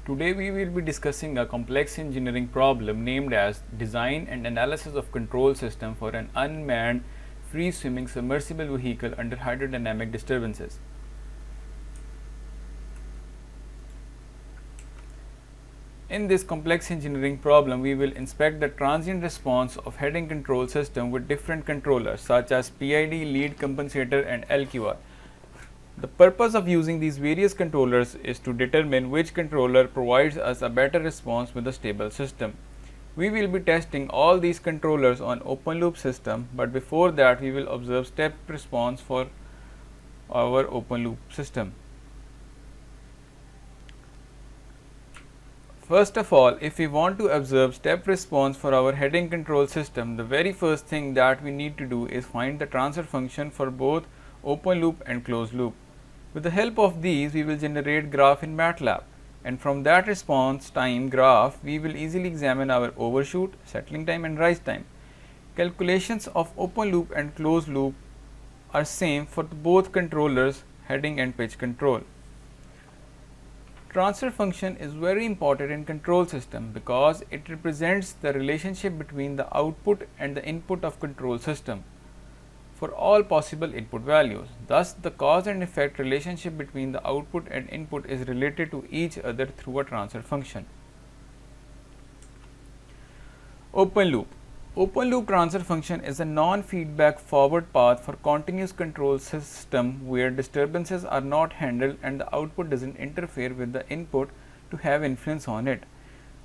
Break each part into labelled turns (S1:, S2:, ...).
S1: Today we will be discussing a complex engineering problem named as design and analysis of control system for an unmanned free swimming submersible vehicle under hydrodynamic disturbances. In this complex engineering problem, we will inspect the transient response of heading control system with different controllers such as PID, lead compensator and LQR. The purpose of using these various controllers is to determine which controller provides us a better response with a stable system. We will be testing all these controllers on open loop system, but before that we will observe step response for our open loop system. First of all, if we want to observe step response for our heading control system, the very first thing that we need to do is find the transfer function for both open loop and closed loop. With the help of these, we will generate graph in MATLAB, and from that response time graph, we will easily examine our overshoot, settling time and rise time. Calculations of open loop and closed loop are same for both controllers, heading and pitch control. Transfer function is very important in control system because it represents the relationship between the output and the input of control system for all possible input values. Thus, the cause and effect relationship between the output and input is related to each other through a transfer function. Open loop. Open loop transfer function is a non-feedback forward path for continuous control system where disturbances are not handled and the output doesn't interfere with the input to have influence on it.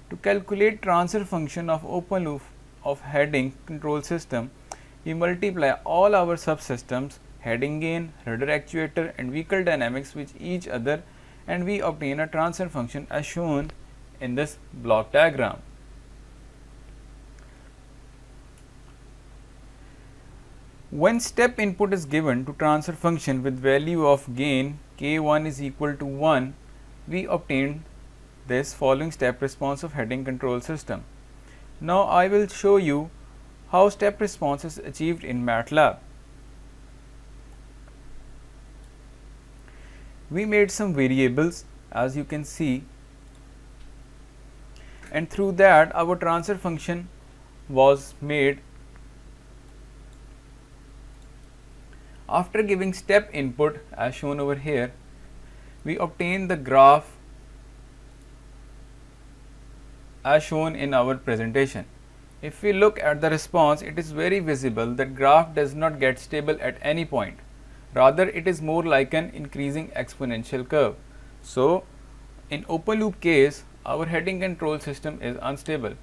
S1: To calculate transfer function of open loop of heading control system, we multiply all our subsystems, heading gain, rudder actuator and vehicle dynamics with each other, and we obtain a transfer function as shown in this block diagram. When step input is given to transfer function with value of gain k1 is equal to 1, we obtain this following step response of heading control system. Now I will show you how step response is achieved in MATLAB. We made some variables as you can see, and through that our transfer function was made. After giving step input as shown over here, we obtain the graph as shown in our presentation. If we look at the response, it is very visible that graph does not get stable at any point. Rather, it is more like an increasing exponential curve. So, in open loop case, our heading control system is unstable.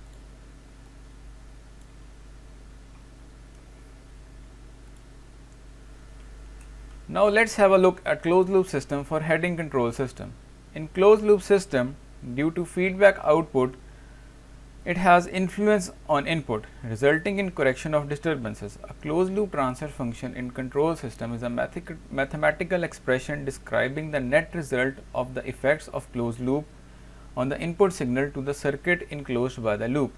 S1: Now, let's have a look at closed loop system for heading control system. In closed loop system, due to feedback output, it has influence on input, resulting in correction of disturbances. A closed loop transfer function in control system is a mathematical expression describing the net result of the effects of closed loop on the input signal to the circuit enclosed by the loop.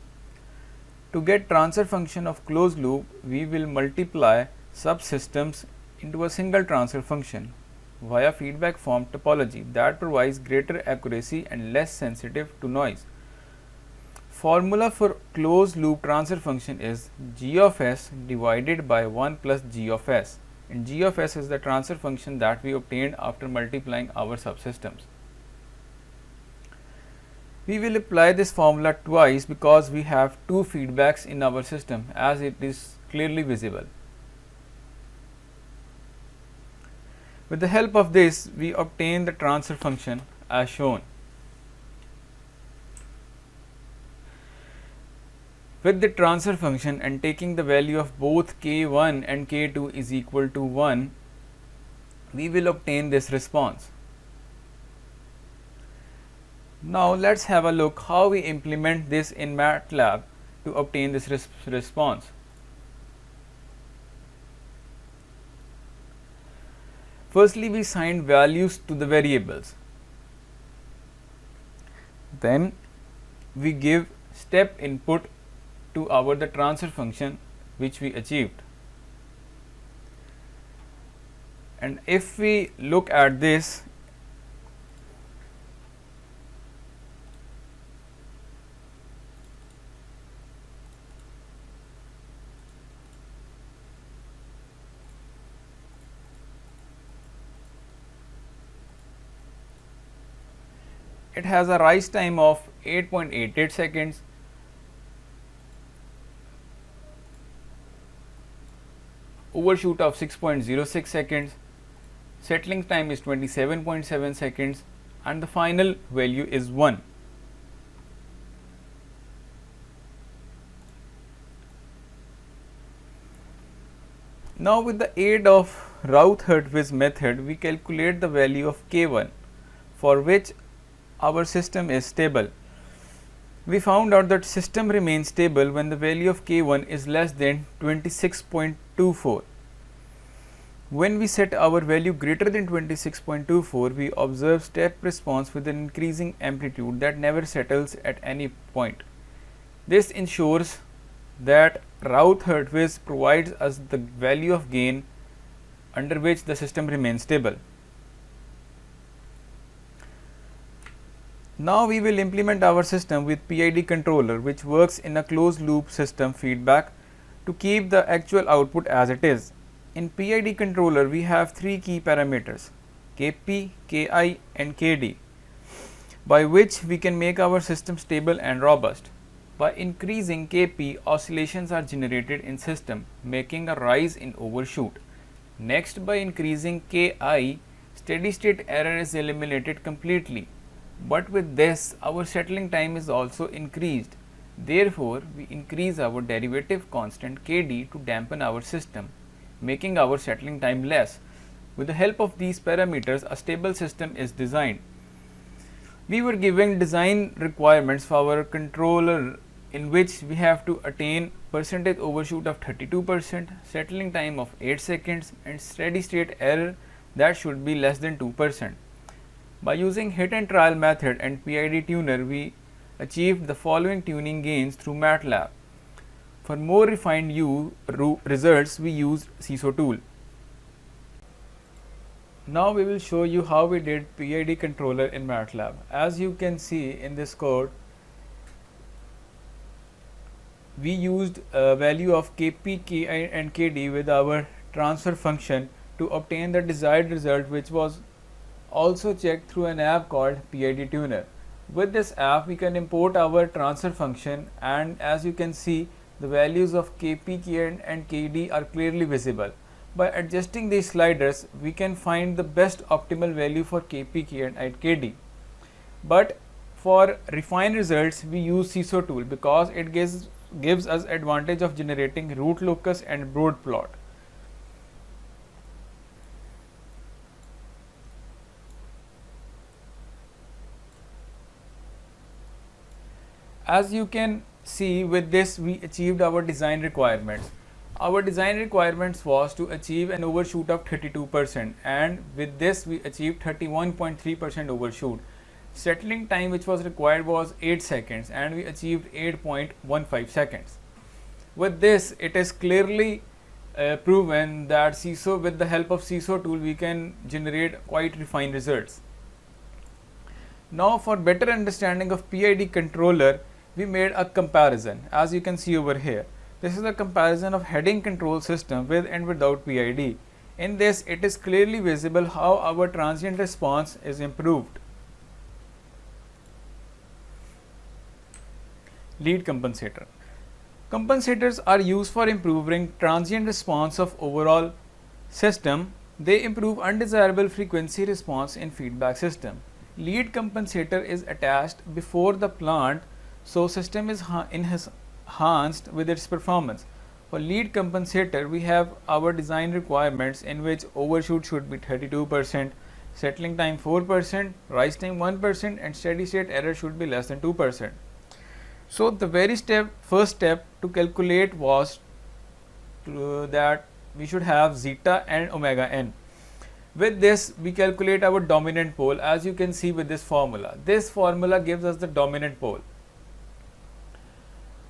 S1: To get transfer function of closed loop, we will multiply subsystems into a single transfer function via feedback form topology that provides greater accuracy and less sensitive to noise. Formula for closed loop transfer function is g of s divided by 1 plus g of s, and g of s is the transfer function that we obtained after multiplying our subsystems. We will apply this formula twice because we have two feedbacks in our system, as it is clearly visible. With the help of this, we obtain the transfer function as shown. With the transfer function and taking the value of both k1 and k2 is equal to 1, we will obtain this response. Now, let's have a look how we implement this in MATLAB to obtain this response. Firstly, we assign values to the variables. Then, we give step input to the transfer function which we achieved. And if we look at this, it has a rise time of 8.88 seconds, overshoot of 6.06 seconds, settling time is 27.7 seconds, and the final value is 1. Now, with the aid of Routh-Hurwitz method, we calculate the value of K1, for which our system is stable. We found out that system remains stable when the value of K1 is less than 26.24. When we set our value greater than 26.24, we observe step response with an increasing amplitude that never settles at any point. This ensures that Routh-Hurwitz provides us the value of gain under which the system remains stable. Now, we will implement our system with PID controller, which works in a closed loop system feedback to keep the actual output as it is. In PID controller, we have three key parameters Kp, Ki and Kd, by which we can make our system stable and robust. By increasing Kp, oscillations are generated in system, making a rise in overshoot. Next, by increasing Ki, steady state error is eliminated completely. But with this, our settling time is also increased. Therefore, we increase our derivative constant Kd to dampen our system, making our settling time less. With the help of these parameters, a stable system is designed. We were given design requirements for our controller, in which we have to attain percentage overshoot of 32%, settling time of 8 seconds and steady state error that should be less than 2%. By using hit and trial method and PID tuner, we achieved the following tuning gains through MATLAB. For more refined results, we used CISO tool. Now, we will show you how we did PID controller in MATLAB. As you can see in this code, we used a value of Kp, Ki and Kd with our transfer function to obtain the desired result, which was also checked through an app called PID tuner. With this app, we can import our transfer function, and as you can see, the values of Kp, Ki and Kd are clearly visible. By adjusting these sliders, we can find the best optimal value for Kp, Ki and Kd. But for refined results, we use CISO tool because it gives us advantage of generating root locus and Broad plot. As you can see, with this we achieved our design requirements. Our design requirements was to achieve an overshoot of 32%, and with this we achieved 31.3% overshoot. Settling time which was required was 8 seconds and we achieved 8.15 seconds. With this, it is clearly proven that CISO, with the help of CISO tool, we can generate quite refined results. Now, for better understanding of PID controller, we made a comparison. As you can see over here, this is a comparison of heading control system with and without PID. In this, it is clearly visible how our transient response is improved. Lead compensator. Compensators are used for improving transient response of overall system. They improve undesirable frequency response in feedback system. Lead compensator is attached before the plant, so system is enhanced with its performance. For lead compensator, we have our design requirements in which overshoot should be 32%, settling time 4%, rise time 1% and steady state error should be less than 2%. So, the very first step to calculate was that we should have zeta and omega n. With this, we calculate our dominant pole, as you can see with this formula. This formula gives us the dominant pole.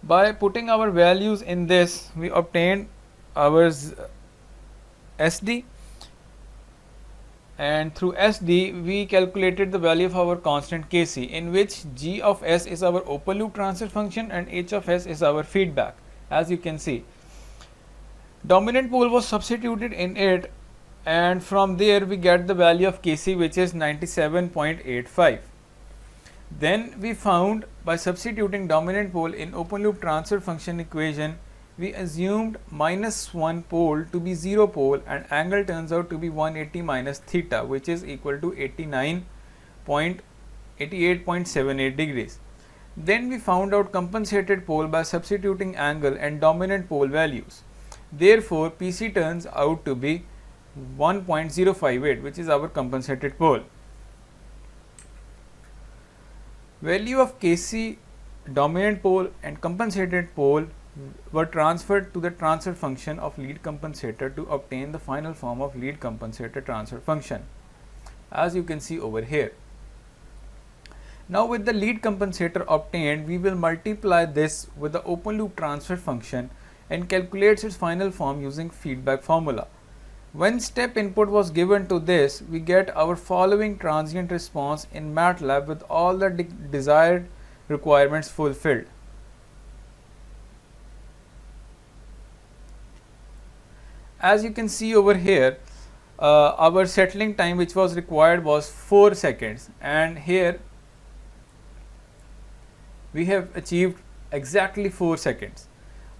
S1: By putting our values in this, we obtained our SD, and through SD we calculated the value of our constant Kc, in which G of S is our open loop transfer function and H of S is our feedback. As you can see, dominant pole was substituted in it, and from there we get the value of Kc, which is 97.85. Then we found by substituting dominant pole in open loop transfer function equation, we assumed -1 pole to be 0 pole and angle turns out to be 180 minus theta, which is equal to 88.78 degrees. Then we found out compensated pole by substituting angle and dominant pole values. Therefore, PC turns out to be 1.058, which is our compensated pole. Value of Kc, dominant pole and compensated pole were transferred to the transfer function of lead compensator to obtain the final form of lead compensator transfer function, as you can see over here. Now with the lead compensator obtained, we will multiply this with the open loop transfer function and calculate its final form using feedback formula. When step input was given to this, we get our following transient response in MATLAB with all the desired requirements fulfilled. As you can see over here, our settling time which was required was 4 seconds, and here we have achieved exactly 4 seconds.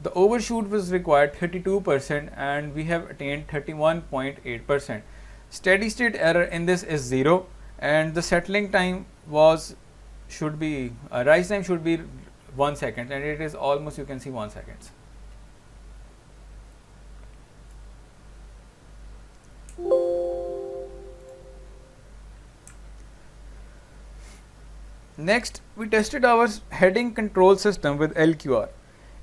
S1: The overshoot was required 32% and we have attained 31.8%. Steady state error in this is 0 and the settling time rise time should be 1 second, and it is almost, you can see, 1 second. Next, we tested our heading control system with LQR.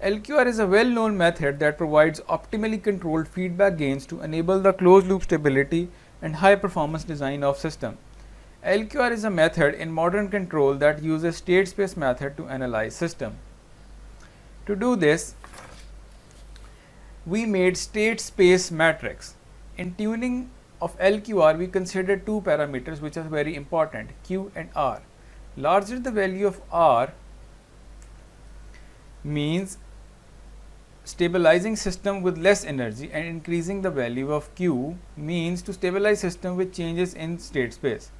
S1: LQR is a well-known method that provides optimally controlled feedback gains to enable the closed loop stability and high performance design of system. LQR is a method in modern control that uses state space method to analyze system. To do this, we made state space matrix. In tuning of LQR, we considered two parameters which are very important, Q and R. Larger the value of R means stabilizing system with less energy, and increasing the value of Q means to stabilize system with changes in state space.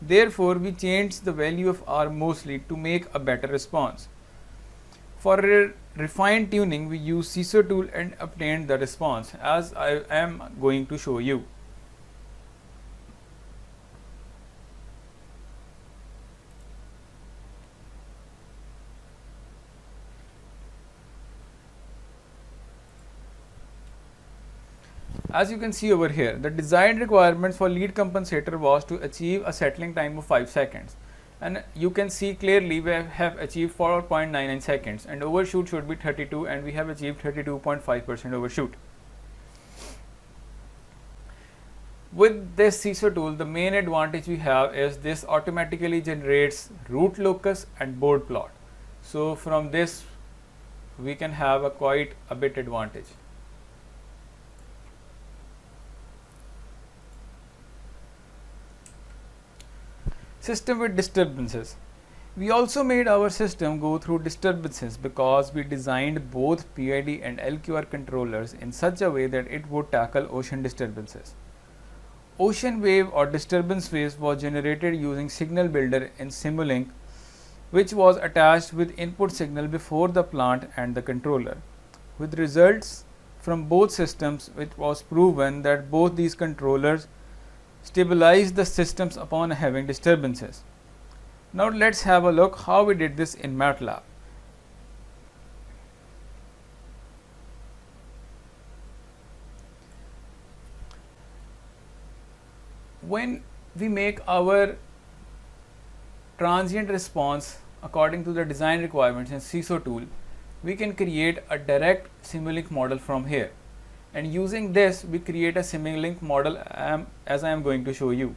S1: Therefore, we changed the value of R mostly to make a better response. For refined tuning, we used CISO tool and obtained the response as I am going to show you. As you can see over here, the design requirements for lead compensator was to achieve a settling time of 5 seconds, and you can see clearly we have achieved 4.99 seconds, and overshoot should be 32 and we have achieved 32.5% overshoot. With this CISO tool, the main advantage we have is this automatically generates root locus and board plot. So from this we can have quite a bit advantage. System with disturbances. We also made our system go through disturbances because we designed both PID and LQR controllers in such a way that it would tackle ocean disturbances. Ocean wave or disturbance waves was generated using signal builder in Simulink, which was attached with input signal before the plant and the controller. With results from both systems, it was proven that both these controllers stabilize the systems upon having disturbances. Now let's have a look how we did this in MATLAB. When we make our transient response according to the design requirements in CISO tool, we can create a direct Simulink model from here. And using this, we create a Simulink model as I am going to show you.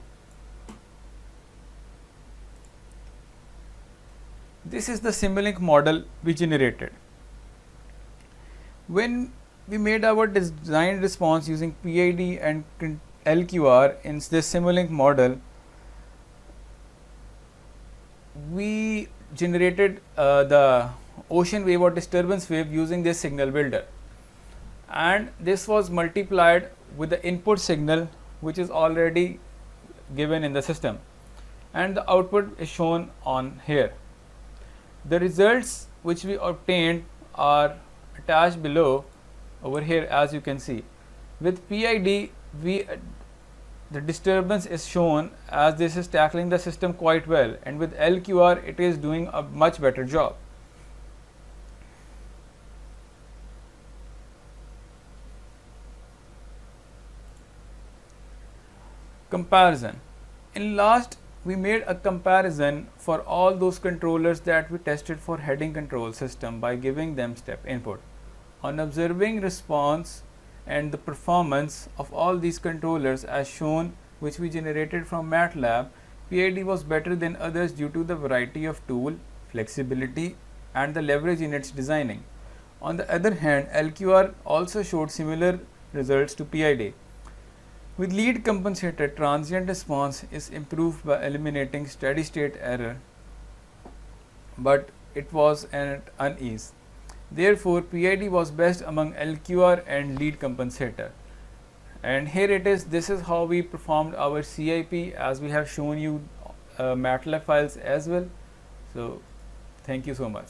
S1: This is the Simulink model we generated. When we made our design response using PID and LQR in this Simulink model, we generated the ocean wave or disturbance wave using this signal builder. And this was multiplied with the input signal which is already given in the system. and the output is shown on here. The results which we obtained are attached below over here, as you can see. With PID, the disturbance is shown as this is tackling the system quite well, and with LQR it is doing a much better job. Comparison. In last we made a comparison for all those controllers that we tested for heading control system by giving them step input. On observing response and the performance of all these controllers as shown, which we generated from MATLAB, PID was better than others due to the variety of tool, flexibility and the leverage in its designing. On the other hand, LQR also showed similar results to PID. With lead compensator, transient response is improved by eliminating steady state error, but it was at unease. Therefore, PID was best among LQR and lead compensator. And here it is. This is how we performed our CIP, as we have shown you MATLAB files as well. So, thank you so much.